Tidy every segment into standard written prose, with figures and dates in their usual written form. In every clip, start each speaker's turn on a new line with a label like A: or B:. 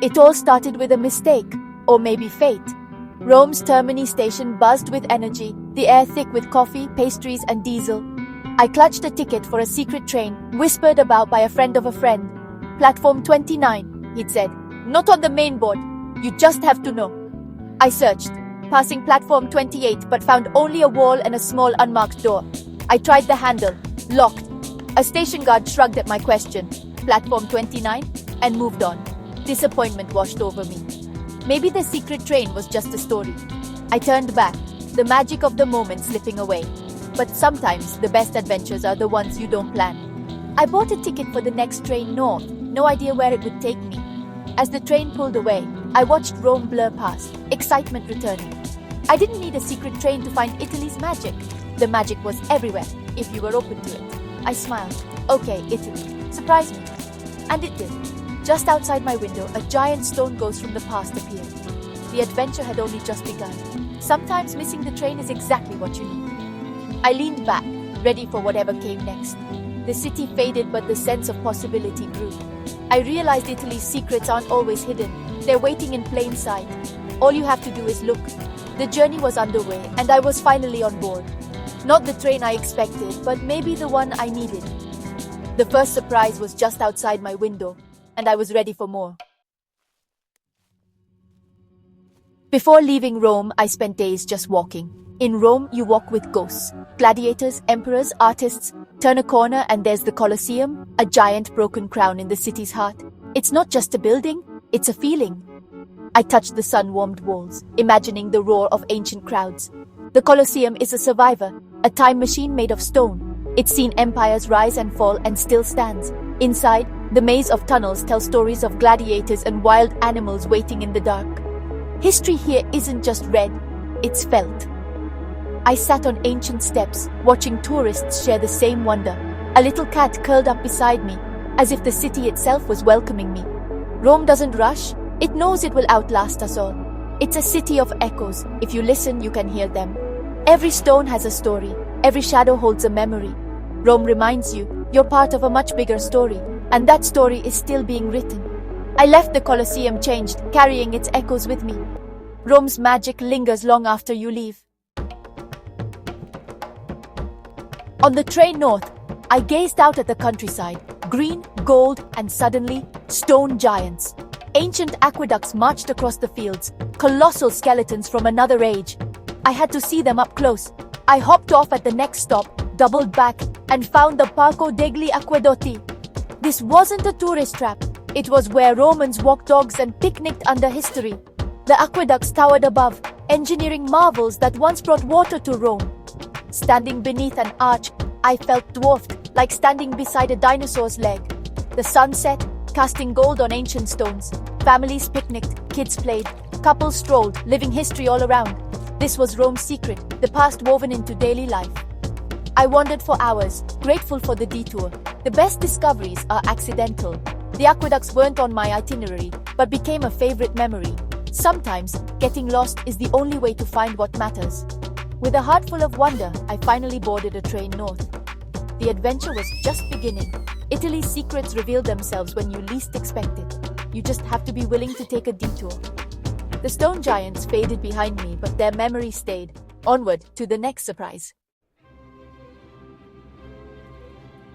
A: It all started with a mistake, or maybe fate. Rome's Termini station buzzed with energy, the air thick with coffee, pastries, and diesel. I clutched a ticket for a secret train, whispered about by a friend of a friend. Platform 29, he'd said. Not on the main board. You just have to know. I searched, passing platform 28, but found only a wall and a small unmarked door. I tried the handle. Locked. A station guard shrugged at my question, platform 29, and moved on. Disappointment washed over me. Maybe the secret train was just a story. I turned back, the magic of the moment slipping away. But sometimes the best adventures are the ones you don't plan. I bought a ticket for the next train north, no idea where it would take me. As the train pulled away, I watched Rome blur past, excitement returning. I didn't need a secret train to find Italy's magic. The magic was everywhere, if you were open to it. I smiled. Okay, Italy. Surprise me. And it did. Just outside my window, a giant stone ghost from the past appeared. The adventure had only just begun. Sometimes missing the train is exactly what you need. I leaned back, ready for whatever came next. The city faded, but the sense of possibility grew. I realized Italy's secrets aren't always hidden. They're waiting in plain sight. All you have to do is look. The journey was underway, and I was finally on board. Not the train I expected, but maybe the one I needed. The first surprise was just outside my window, and I was ready for more. Before leaving Rome, I spent days just walking. In Rome, you walk with ghosts, gladiators, emperors, artists. Turn a corner and there's the Colosseum, a giant broken crown in the city's heart. It's not just a building, it's a feeling. I touched the sun-warmed walls, imagining the roar of ancient crowds. The Colosseum is a survivor, a time machine made of stone. It's seen empires rise and fall and still stands. Inside, the maze of tunnels tells stories of gladiators and wild animals waiting in the dark. History here isn't just read, it's felt. I sat on ancient steps, watching tourists share the same wonder. A little cat curled up beside me, as if the city itself was welcoming me. Rome doesn't rush, it knows it will outlast us all. It's a city of echoes. If you listen, you can hear them. Every stone has a story, every shadow holds a memory. Rome reminds you, you're part of a much bigger story, and that story is still being written. I left the Colosseum changed, carrying its echoes with me. Rome's magic lingers long after you leave. On the train north, I gazed out at the countryside, green, gold, and suddenly, stone giants. Ancient aqueducts marched across the fields, colossal skeletons from another age. I had to see them up close. I hopped off at the next stop, doubled back, and found the Parco degli Acquedotti. This wasn't a tourist trap. It was where Romans walked dogs and picnicked under history. The aqueducts towered above, engineering marvels that once brought water to Rome. Standing beneath an arch, I felt dwarfed, like standing beside a dinosaur's leg. The sun set, casting gold on ancient stones. Families picnicked, kids played, couples strolled, living history all around. This was Rome's secret, the past woven into daily life. I wandered for hours, grateful for the detour. The best discoveries are accidental. The aqueducts weren't on my itinerary, but became a favorite memory. Sometimes, getting lost is the only way to find what matters. With a heart full of wonder, I finally boarded a train north. The adventure was just beginning. Italy's secrets reveal themselves when you least expect it. You just have to be willing to take a detour. The stone giants faded behind me, but their memory stayed. Onward to the next surprise.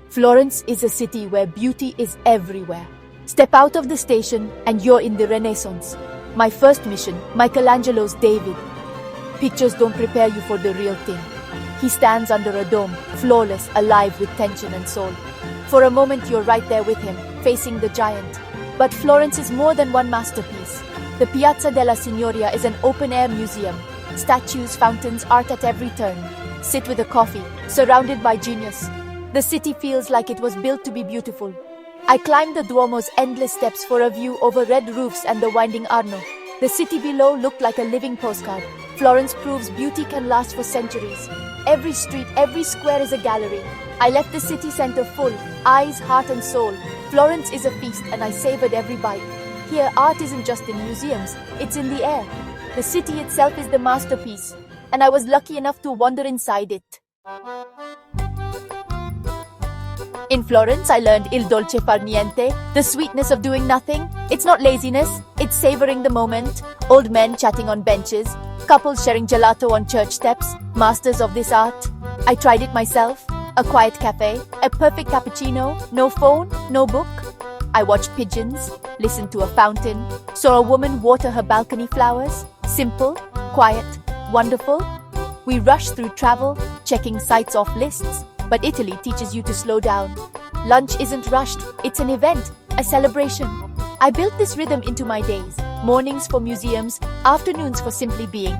A: Florence is a city where beauty is everywhere. Step out of the station and you're in the Renaissance. My first mission, Michelangelo's David. Pictures don't prepare you for the real thing. He stands under a dome, flawless, alive with tension and soul. For a moment you're right there with him, facing the giant. But Florence is more than one masterpiece. The Piazza della Signoria is an open-air museum. Statues, fountains, art at every turn. Sit with a coffee, surrounded by genius. The city feels like it was built to be beautiful. I climbed the Duomo's endless steps for a view over red roofs and the winding Arno. The city below looked like a living postcard. Florence proves beauty can last for centuries. Every street, every square is a gallery. I left the city center full, eyes, heart and soul. Florence is a feast and I savored every bite. Here, art isn't just in museums, it's in the air. The city itself is the masterpiece, and I was lucky enough to wander inside it. In Florence, I learned il dolce far niente, the sweetness of doing nothing. It's not laziness, it's savoring the moment. Old men chatting on benches, couples sharing gelato on church steps, masters of this art. I tried it myself. A quiet cafe, a perfect cappuccino, no phone, no book. I watched pigeons, listened to a fountain, saw a woman water her balcony flowers. Simple, quiet, wonderful. We rush through travel, checking sites off lists, but Italy teaches you to slow down. Lunch isn't rushed, it's an event, a celebration. I built this rhythm into my days, mornings for museums, afternoons for simply being.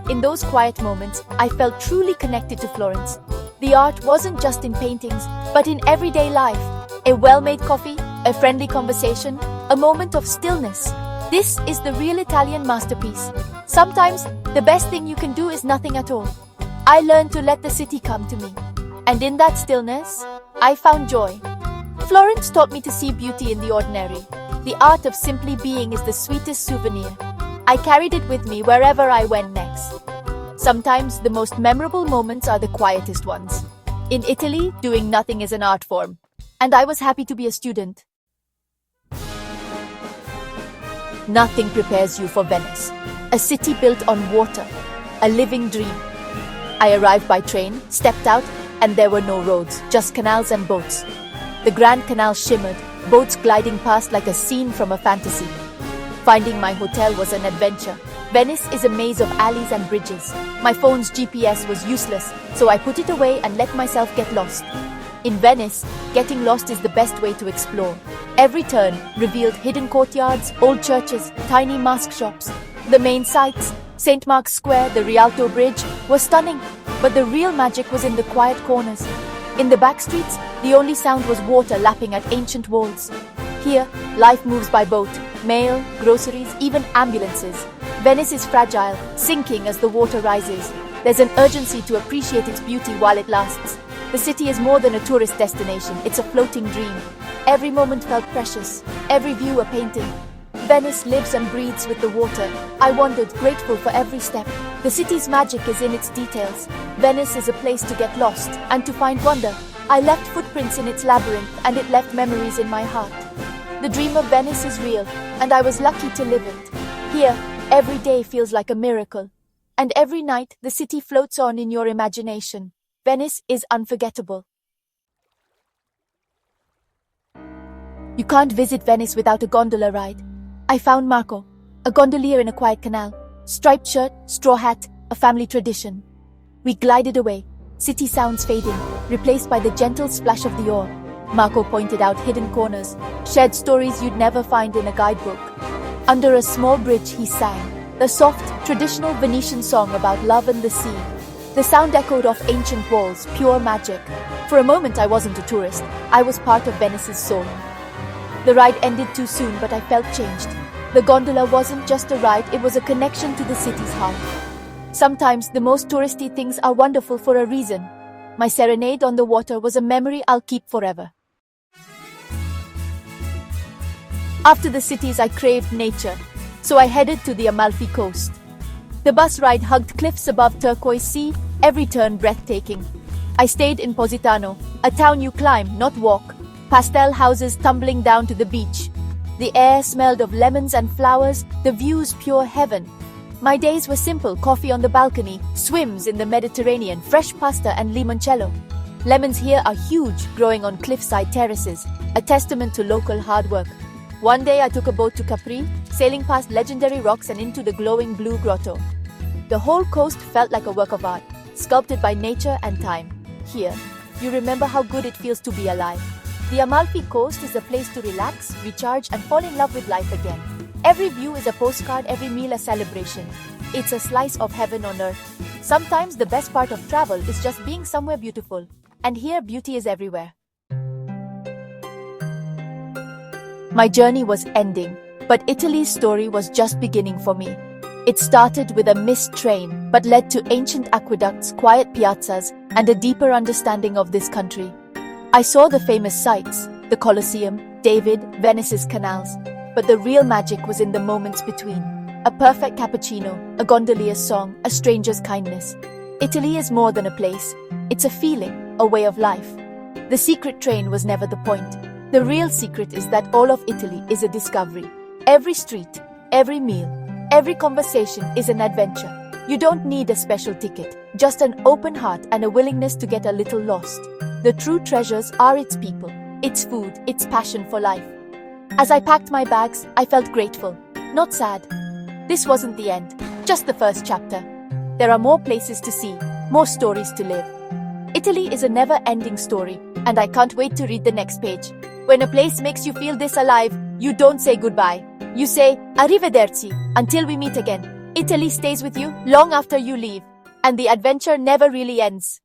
A: In those quiet moments, I felt truly connected to Florence. The art wasn't just in paintings, but in everyday life. A well-made coffee, a friendly conversation, a moment of stillness. This is the real Italian masterpiece. Sometimes, the best thing you can do is nothing at all. I learned to let the city come to me. And in that stillness, I found joy. Florence taught me to see beauty in the ordinary. The art of simply being is the sweetest souvenir. I carried it with me wherever I went next. Sometimes the most memorable moments are the quietest ones. In Italy, doing nothing is an art form. And I was happy to be a student. Nothing prepares you for Venice. A city built on water. A living dream. I arrived by train, stepped out, and there were no roads, just canals and boats. The Grand Canal shimmered, boats gliding past like a scene from a fantasy. Finding my hotel was an adventure. Venice is a maze of alleys and bridges. My phone's GPS was useless, so I put it away and let myself get lost. In Venice, getting lost is the best way to explore. Every turn revealed hidden courtyards, old churches, tiny mask shops. The main sights, St. Mark's Square, the Rialto Bridge, were stunning, but the real magic was in the quiet corners. In the back streets, the only sound was water lapping at ancient walls. Here, life moves by boat, mail, groceries, even ambulances. Venice is fragile, sinking as the water rises. There's an urgency to appreciate its beauty while it lasts. The city is more than a tourist destination, it's a floating dream. Every moment felt precious, every view a painting. Venice lives and breathes with the water. I wandered, grateful for every step. The city's magic is in its details. Venice is a place to get lost and to find wonder. I left footprints in its labyrinth and it left memories in my heart. The dream of Venice is real, and I was lucky to live it. Here, every day feels like a miracle. And every night, the city floats on in your imagination. Venice is unforgettable. You can't visit Venice without a gondola ride. I found Marco, a gondolier in a quiet canal. Striped shirt, straw hat, a family tradition. We glided away, city sounds fading, replaced by the gentle splash of the oar. Marco pointed out hidden corners, shared stories you'd never find in a guidebook. Under a small bridge he sang, the soft, traditional Venetian song about love and the sea. The sound echoed off ancient walls, pure magic. For a moment I wasn't a tourist, I was part of Venice's soul. The ride ended too soon, but I felt changed. The gondola wasn't just a ride, it was a connection to the city's heart. Sometimes the most touristy things are wonderful for a reason. My serenade on the water was a memory I'll keep forever. After the cities, I craved nature, so I headed to the Amalfi Coast. The bus ride hugged cliffs above turquoise sea, every turn breathtaking. I stayed in Positano, a town you climb, not walk. Pastel houses tumbling down to the beach. The air smelled of lemons and flowers, the views pure heaven. My days were simple, coffee on the balcony, swims in the Mediterranean, fresh pasta and limoncello. Lemons here are huge, growing on cliffside terraces, a testament to local hard work. One day I took a boat to Capri, sailing past legendary rocks and into the glowing blue grotto. The whole coast felt like a work of art, sculpted by nature and time. Here, you remember how good it feels to be alive. The Amalfi Coast is a place to relax, recharge, and fall in love with life again. Every view is a postcard, every meal a celebration. It's a slice of heaven on earth. Sometimes the best part of travel is just being somewhere beautiful. And here, beauty is everywhere. My journey was ending, but Italy's story was just beginning for me. It started with a missed train, but led to ancient aqueducts, quiet piazzas, and a deeper understanding of this country. I saw the famous sights, the Colosseum, David, Venice's canals, but the real magic was in the moments between. A perfect cappuccino, a gondolier's song, a stranger's kindness. Italy is more than a place. It's a feeling, a way of life. The secret train was never the point. The real secret is that all of Italy is a discovery. Every street, every meal, every conversation is an adventure. You don't need a special ticket, just an open heart and a willingness to get a little lost. The true treasures are its people, its food, its passion for life. As I packed my bags, I felt grateful, not sad. This wasn't the end, just the first chapter. There are more places to see, more stories to live. Italy is a never-ending story, and I can't wait to read the next page. When a place makes you feel this alive, you don't say goodbye. You say, arrivederci, until we meet again. Italy stays with you long after you leave, and the adventure never really ends.